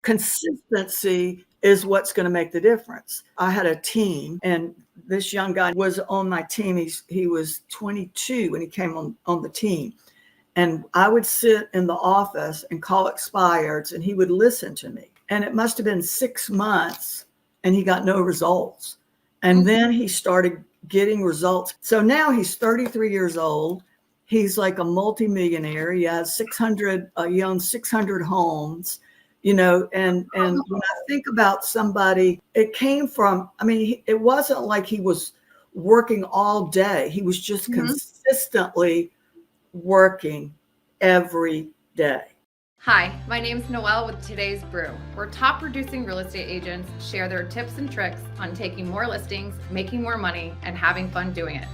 consistency is what's going to make the difference. I had a team, and this young guy was on my team. He was 22 when he came on the team. And I would sit in the office and call expireds, and he would listen to me. And it must have been 6 months, and he got no results. And then he started getting results. So now he's 33 years old. He's like a multimillionaire. He has 600, he owns 600 homes, and when I think about somebody, it came from, it wasn't like he was working all day. He was just consistently working every day. Hi, my name's Noelle with today's Brew, where top producing real estate agents share their tips and tricks on taking more listings, making more money, and having fun doing it.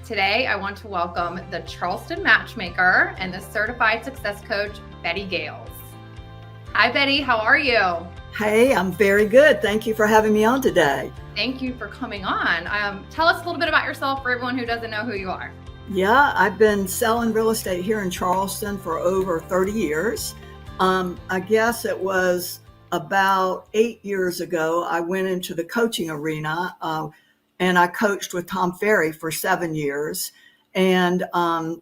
Today, I want to welcome the Charleston matchmaker and the certified success coach, Betty Gales. Hi, Betty. How are you? Hey, I'm very good. Thank you for having me on today. Thank you for coming on. Tell us a little bit about yourself for everyone who doesn't know who you are. Yeah, I've been selling real estate here in Charleston for over 30 years. I guess it was about 8 years ago, I went into the coaching arena and I coached with Tom Ferry for 7 years. And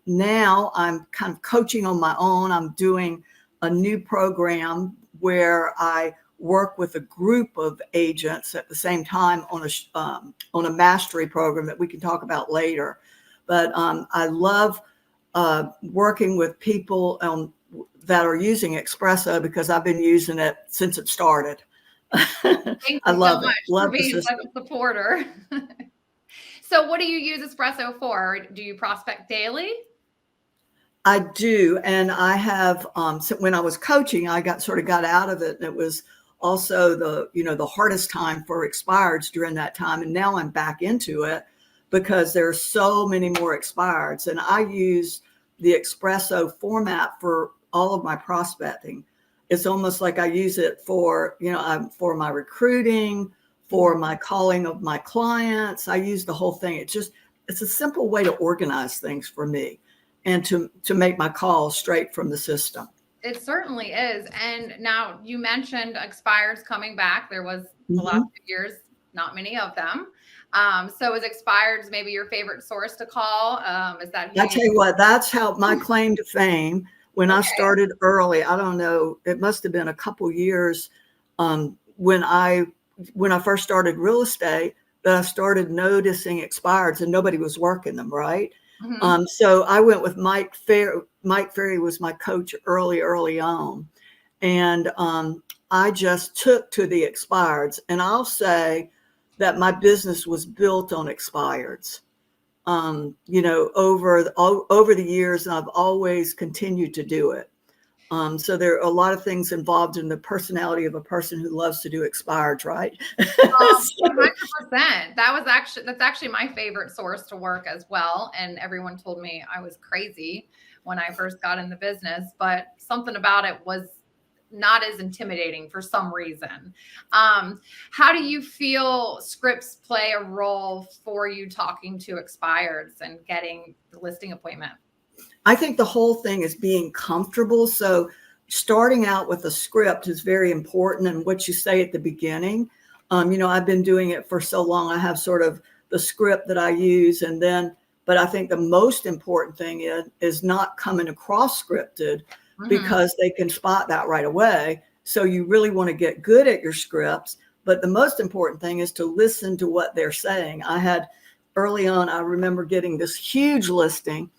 now I'm kind of coaching on my own. I'm doing a new program where I work with a group of agents at the same time on a mastery program that we can talk about later. But I love working with people that are using Espresso because I've been using it since it started. Thank you I love so much it. Love for being such a supporter. So what do you use Espresso for? Do you prospect daily? I do. And I have, so when I was coaching, I got out of it. And it was also the hardest time for expireds during that time. And now I'm back into it because there's so many more expireds. And I use the Espresso format for all of my prospecting. It's almost like I use it for, for my recruiting, for my calling of my clients. I use the whole thing. It's a simple way to organize things for me and to make my calls straight from the system. It certainly is. And now you mentioned expireds coming back. There was the last few years, not many of them. So is expireds maybe your favorite source to call? Is that? I tell you what, that's how my claim to fame. When I started early, I don't know, it must have been a couple years when I first started real estate that I started noticing expireds and nobody was working them, right? So I went with Mike Ferry. Mike Ferry was my coach early on. And I just took to the expireds. And I'll say that my business was built on expireds, over the years, and I've always continued to do it. So there are a lot of things involved in the personality of a person who loves to do expireds, right? 100%. That's actually my favorite source to work as well. And everyone told me I was crazy when I first got in the business, but something about it was not as intimidating for some reason. How do you feel scripts play a role for you talking to expireds and getting the listing appointment? I think the whole thing is being comfortable. So starting out with a script is very important, and what you say at the beginning. I've been doing it for so long. I have sort of the script that I use, but I think the most important thing is not coming across scripted because they can spot that right away. So you really want to get good at your scripts. But the most important thing is to listen to what they're saying. Early on, I remember getting this huge listing.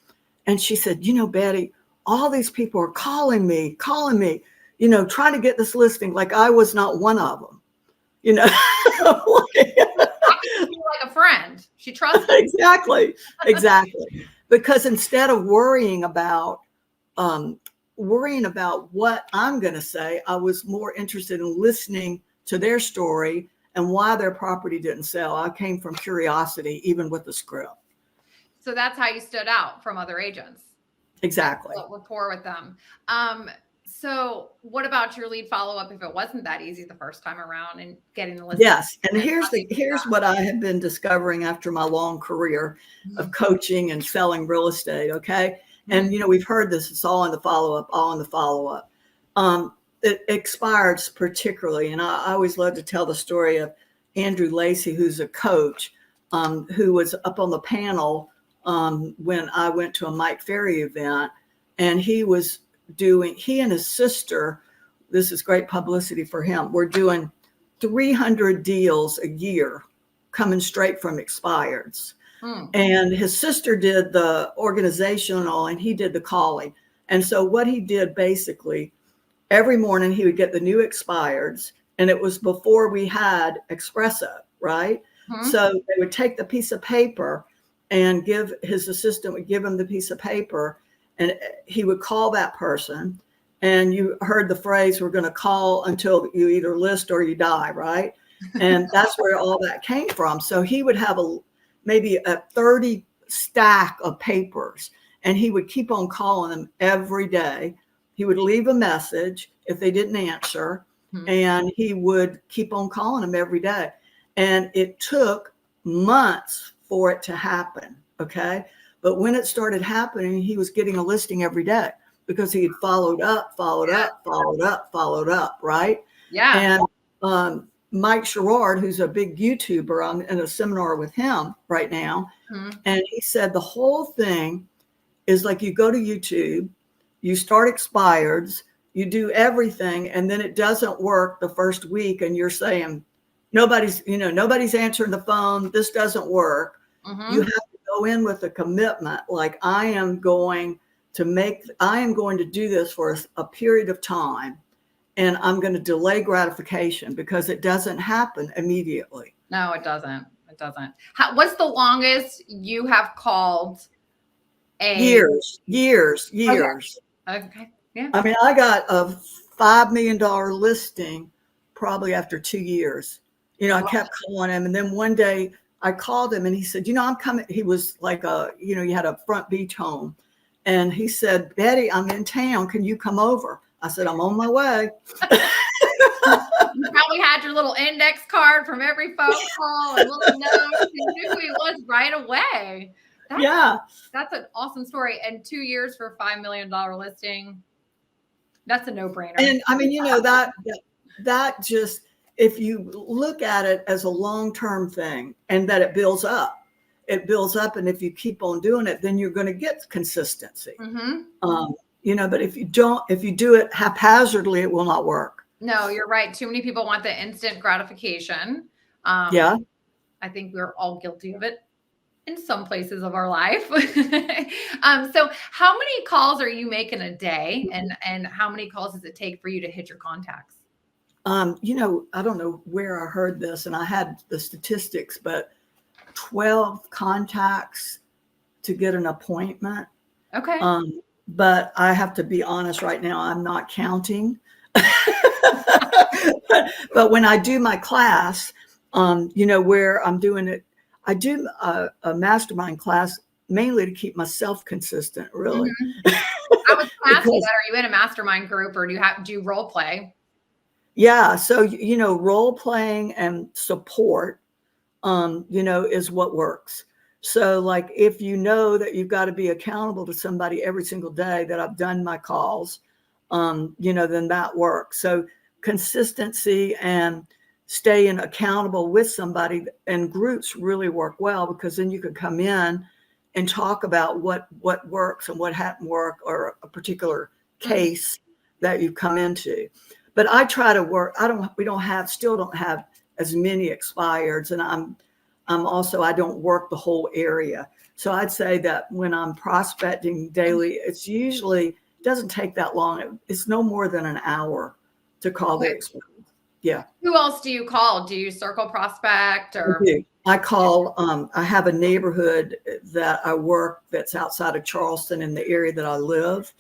And she said, Betty, all these people are calling me, trying to get this listing. Like I was not one of them, Like a friend. She trusts me. Exactly. Because instead of worrying about what I'm going to say, I was more interested in listening to their story and why their property didn't sell. I came from curiosity, even with the script. So that's how you stood out from other agents. Exactly. Rapport with them. So what about your lead follow-up if it wasn't that easy the first time around and getting the listing? Yes. And here's what I have been discovering after my long career of coaching and selling real estate. Okay. And, we've heard this, it's all in the follow-up, all in the follow-up. It expires particularly. And I always love to tell the story of Andrew Lacey, who's a coach, who was up on the panel when I went to a Mike Ferry event, and he and his sister, this is great publicity for him, we're doing 300 deals a year coming straight from expireds. And his sister did the organizational and he did the calling. And so what he did basically, every morning he would get the new expireds, and it was before we had espresso, right? So they would take the piece of paper and his assistant would give him the piece of paper, and he would call that person. And you heard the phrase, we're going to call until you either list or you die, right? And that's where all that came from. So he would have maybe a 30 stack of papers, and he would keep on calling them every day. He would leave a message if they didn't answer, and he would keep on calling them every day. And it took months for it to happen, okay? But when it started happening, he was getting a listing every day because he had followed up, right? Yeah. And Mike Sherrard, who's a big YouTuber, I'm in a seminar with him right now, and he said the whole thing is like you go to YouTube, you start expireds, you do everything, and then it doesn't work the first week, and you're saying nobody's answering the phone, this doesn't work. You have to go in with a commitment, like I am going to do this for a period of time, and I'm going to delay gratification because it doesn't happen immediately. No, it doesn't. It doesn't. What's the longest you have called? Years. Okay. Yeah. I mean, I got a $5 million listing probably after 2 years. I kept calling him. And then one day I called him and he said, I'm coming. He was like he had a front beach home. And he said, Betty, I'm in town. Can you come over? I said, I'm on my way. You probably had your little index card from every phone call and little notes. You knew who he was right away. That's an awesome story. And 2 years for a $5 million listing. That's a no-brainer. And I mean, that just, if you look at it as a long-term thing and that it builds up. And if you keep on doing it, then you're going to get consistency. But if you do it haphazardly, it will not work. No, you're right. Too many people want the instant gratification. I think we're all guilty of it in some places of our life. So how many calls are you making a day, and how many calls does it take for you to hit your contacts? I don't know where I heard this, and I had the statistics, but 12 contacts to get an appointment. Okay. But I have to be honest right now, I'm not counting. But when I do my class, where I'm doing it, I do a mastermind class mainly to keep myself consistent, really. I was asking that. Are you in a mastermind group, or do you role play? Yeah. So, role playing and support, is what works. So like, if you know that you've got to be accountable to somebody every single day that I've done my calls, then that works. So consistency and staying accountable with somebody and groups really work well, because then you could come in and talk about what works and what hadn't worked, or a particular case that you've come into. But I try to work. Still don't have as many expireds, and I don't work the whole area. So I'd say that when I'm prospecting daily, it's usually doesn't take that long. It's no more than an hour to call the expert. Yeah. Who else do you call? Do you circle prospect or? I call, I have a neighborhood that I work that's outside of Charleston in the area that I live.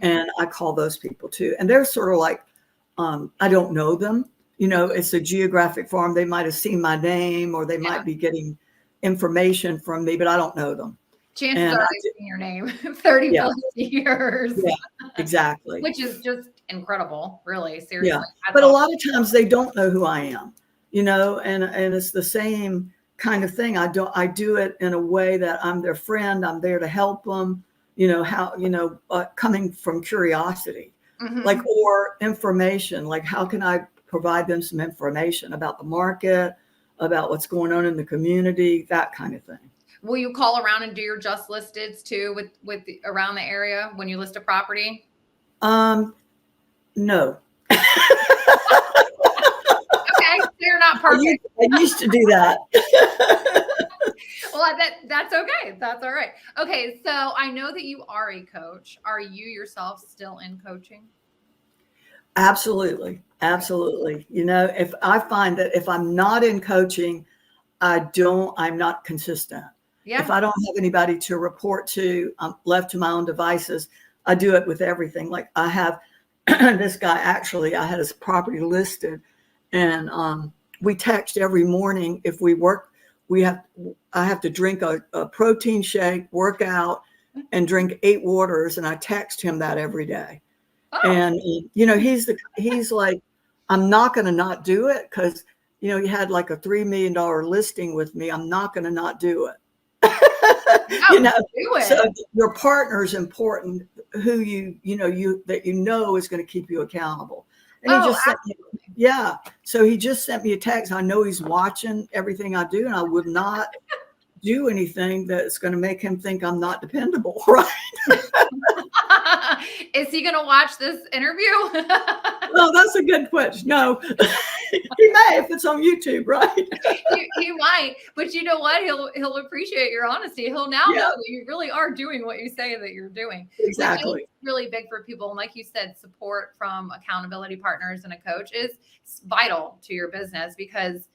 And I call those people too. And they're sort of like, I don't know them. It's a geographic farm. They might have seen my name, or they might be getting information from me, but I don't know them. Chances are they've seen your name 30 plus years. Yeah, exactly. Which is just incredible, really, seriously. Yeah. But a lot of times they don't know who I am, and it's the same kind of thing. I do it in a way that I'm their friend. I'm there to help them. how, coming from curiosity, like, Mhm. or information, like how can I provide them some information about the market, about what's going on in the community, that kind of thing. Will you call around and do your just listeds too around the area when you list a property? No. Okay, they're not perfect. I used to do that. Well, that's okay. That's all right. Okay, so I know that you are a coach. Are you yourself still in coaching? Absolutely. Absolutely. If I find that if I'm not in coaching, I'm not consistent. If Yeah. I don't have anybody to report to, I'm left to my own devices. I do it with everything. Like I have this guy, actually, I had his property listed, and we text every morning. If we work, I have to drink a protein shake, work out, and drink 8 waters. And I text him that every day. Oh. And, he's like, I'm not going to not do it because, he had like a $3 million listing with me. I'm not going to not do it. Oh, do So it. your partner is important, who is going to keep you accountable. And he Oh, just sent me, yeah. So he just sent me a text. I know he's watching everything I do, and I would not do anything that's going to make him think I'm not dependable. Right. is he going to watch this interview? Well, that's a good question. No, he may if it's on YouTube, right? He might, but you know what? He'll appreciate your honesty. He'll now Yeah, know that you really are doing what you say that you're doing, which is exactly. really big for people. And like you said, support from accountability partners and a coach is vital to your business because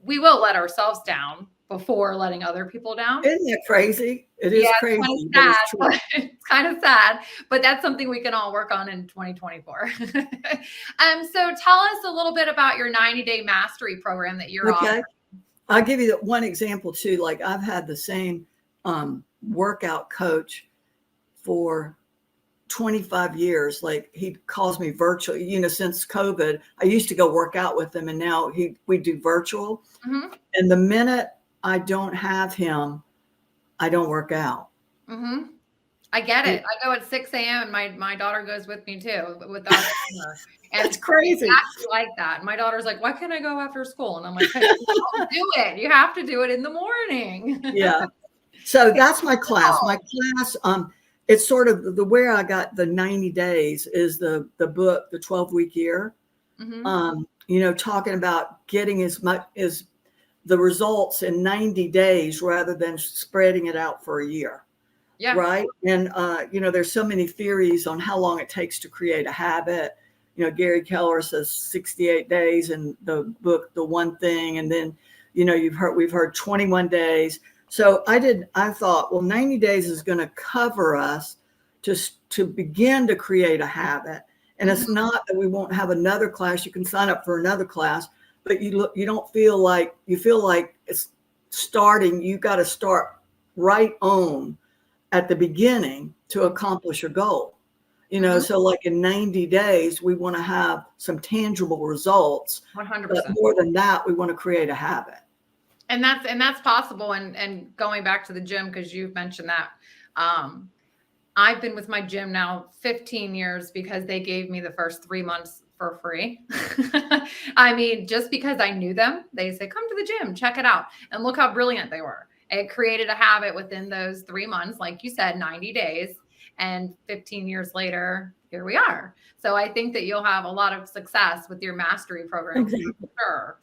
we will let ourselves down before letting other people down. Isn't that crazy? It Yeah, is it's kind of crazy, but it's sad. true. But it's kind of sad, but that's something we can all work on in 2024. So tell us a little bit about your 90-day mastery program that you're offering. Okay. I'll give you one example too. Like I've had the same workout coach for 25 years. Like he calls me virtually, since COVID. I used to go work out with him, and now we do virtual. Mm-hmm. And the minute I don't have him, I don't work out. Mm-hmm. I get it. I go at 6 a.m. and my daughter goes with me too, without her. And That's crazy. exactly like that. My daughter's like, why can't I go after school? And I'm like, hey, don't do it. You have to do it in the morning. Yeah. So that's my class. My class, it's sort of the where I got the 90 days is the book, the 12-week year. Mm-hmm. Talking about getting as much as the results in 90 days rather than spreading it out for a year. Yeah. Right. And, there's so many theories on how long it takes to create a habit. Gary Keller says 68 days in the book, The One Thing. And then, we've heard 21 days. So I thought, well, 90 days is going to cover us to begin to create a habit. And it's not that we won't have another class. You can sign up for another class, but you don't feel like it's starting. You got to start right on at the beginning to accomplish your goal. So like in 90 days, we want to have some tangible results. 100%. But more than that, we want to create a habit. And that's possible. And going back to the gym, because you've mentioned that, I've been with my gym now 15 years because they gave me the first 3 months for free. I mean, just because I knew them, they say, come to the gym, check it out. And look how brilliant they were. It created a habit within those 3 months, like you said, 90 days. And 15 years later, here we are. So I think that you'll have a lot of success with your mastery program. Exactly. For sure.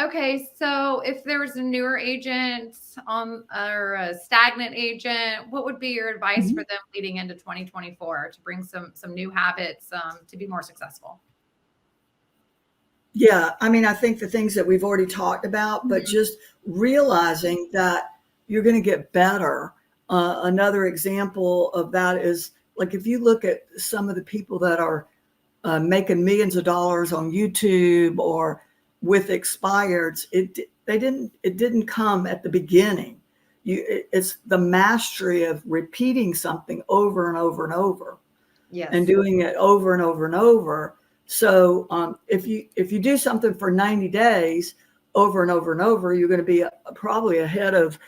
Okay, so if there was a newer agent or a stagnant agent, what would be your advice for them leading into 2024 to bring some new habits to be more successful? Yeah, I mean, I think the things that we've already talked about, but just realizing that you're going to get better. Another example of that is like if you look at some of the people that are making millions of dollars on YouTube or with expireds, it didn't come at the beginning. It's the mastery of repeating something over and over and over. Yes. And doing it over and over and over. So if you do something for 90 days over and over and over, you're going to be probably ahead of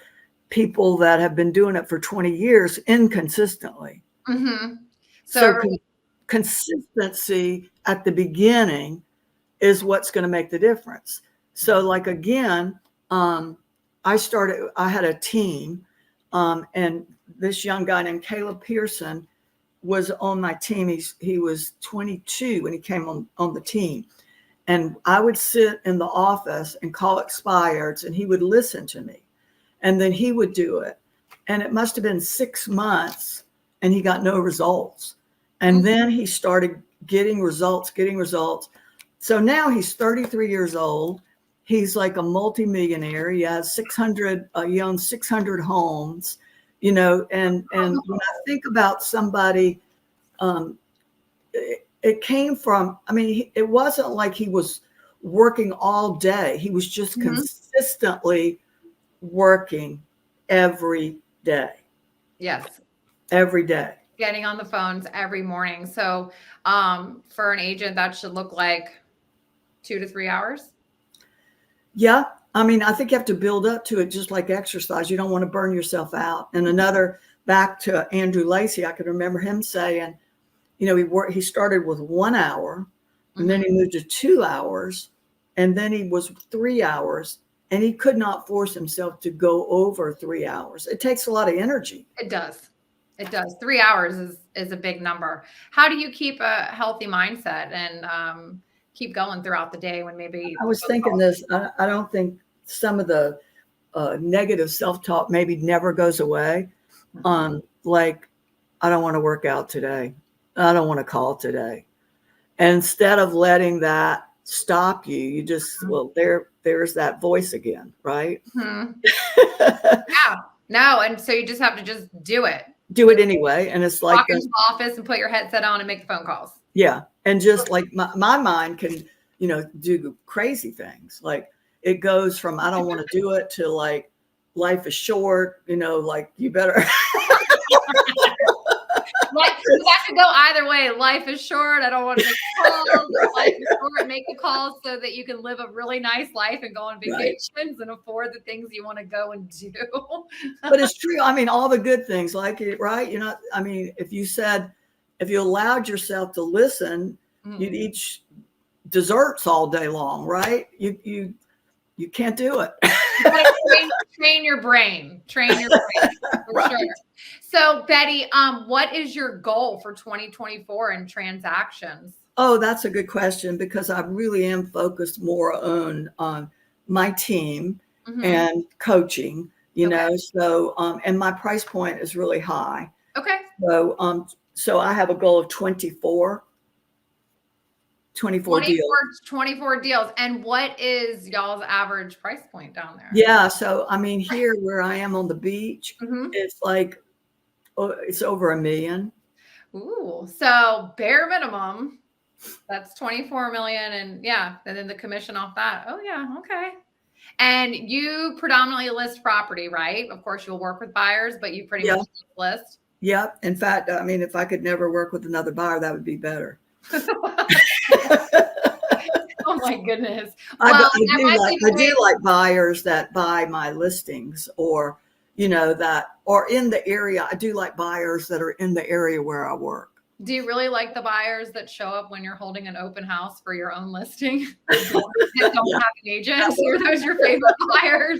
people that have been doing it for 20 years inconsistently. Mm-hmm. So consistency at the beginning is what's going to make the difference. So like, again, I had a team, and this young guy named Caleb Pearson was on my team. He was 22 when he came on the team. And I would sit in the office and call expireds, and he would listen to me. And then he would do it. And it must have been 6 months, and he got no results. And then he started getting results. So now he's 33 years old. He's like a multimillionaire. He has 600, he owns 600 homes, you know, and when I think about somebody, it came from, I mean, it wasn't like he was working all day. He was just consistently working every day. Yes. Every day. Getting on the phones every morning. So for an agent, that should look like 2 to 3 hours. Yeah. I mean, I think you have to build up to it, just like exercise. You don't want to burn yourself out. And another, back to Andrew Lacey, I can remember him saying, you know, he started with 1 hour, and then he moved to 2 hours, and then he was 3 hours, and he could not force himself to go over 3 hours. It takes a lot of energy. It does. It does. 3 hours is a big number. How do you keep a healthy mindset and keep going throughout the day when maybe... I was thinking this, I don't think some of the negative self-talk maybe never goes away. Like, I don't want to work out today. I don't want to call today. And instead of letting that stop you, you just, well, there's that voice again, right? Yeah. No. And so you just have to just do it. Do it anyway. And it's like, walk into the office and put your headset on and make the phone calls. Yeah. And just like my mind can, you know, do crazy things. Like, it goes from, I don't want to do it, to like, life is short, you know, like, you better. Like, that could go either way. Life is short. I don't want to make calls. Life is short. Make the calls so that you can live a really nice life and go on vacations and afford the things you want to go and do. But it's true. I mean, all the good things, like it, right? You know, I mean, if you allowed yourself to listen, you'd eat desserts all day long, right? You can't do it. Train your brain. Train your brain. For Right. sure. So Betty, what is your goal for 2024 in transactions? Oh, that's a good question, because I really am focused more on my team and coaching, you know, so, and my price point is really high. Okay. So I have a goal of 24 deals. 24 deals. And what is y'all's average price point down there? Yeah. So, I mean, here where I am on the beach, it's like, it's over $1 million. Ooh, so bare minimum, that's 24 million. And yeah, and then the commission off that. Oh yeah. Okay. And you predominantly list property, right? Of course you'll work with buyers, but you pretty much list. Yep. In fact, I mean, if I could never work with another buyer, that would be better. Oh my goodness. Well, I do like buyers that buy my listings, or, you know, or in the area. I do like buyers that are in the area where I work. Do you really like the buyers that show up when you're holding an open house for your own listing? That don't have an agent? Are those your favorite buyers?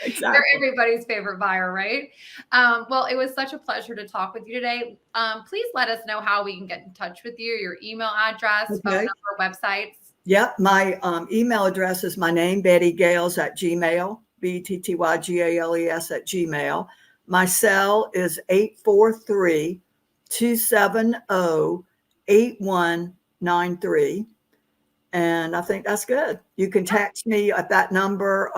Exactly. They're everybody's favorite buyer, right? Well, it was such a pleasure to talk with you today. Please let us know how we can get in touch with you, your email address, phone number, websites. Yep. My email address is my name, Betty Gales @gmail, BETTYGALES @gmail. My cell is 843-270-8193. And I think that's good. You can text me at that number.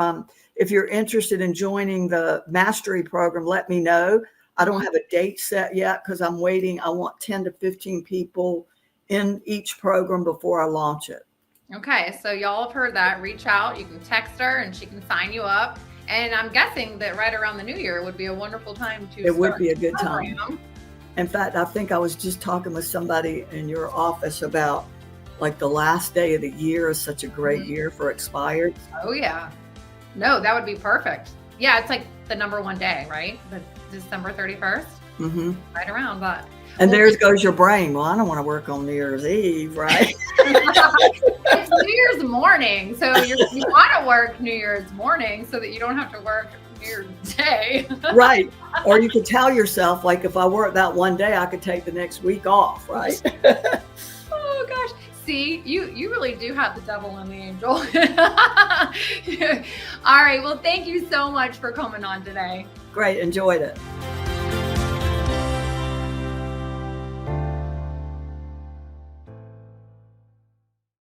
If you're interested in joining the mastery program, let me know. I don't have a date set yet, because I'm waiting. I want 10 to 15 people in each program before I launch it. Okay, so y'all have heard that. Reach out. You can text her and she can sign you up. And I'm guessing that right around the new year would be a wonderful time to It would be a good time. In fact, I think I was just talking with somebody in your office about, like, the last day of the year is such a great year for expired. Oh yeah. No, that would be perfect. Yeah, it's like the number one day, right? The December 31st, right around that. And there goes your brain. Well, I don't want to work on New Year's Eve, right? It's New Year's morning. So you want to work New Year's morning so that you don't have to work New Year's Day. Right. Or you could tell yourself, like, if I work that one day, I could take the next week off, right? Oh, gosh. See, you really do have the devil and the angel. All right. Well, thank you so much for coming on today. Great. Enjoyed it.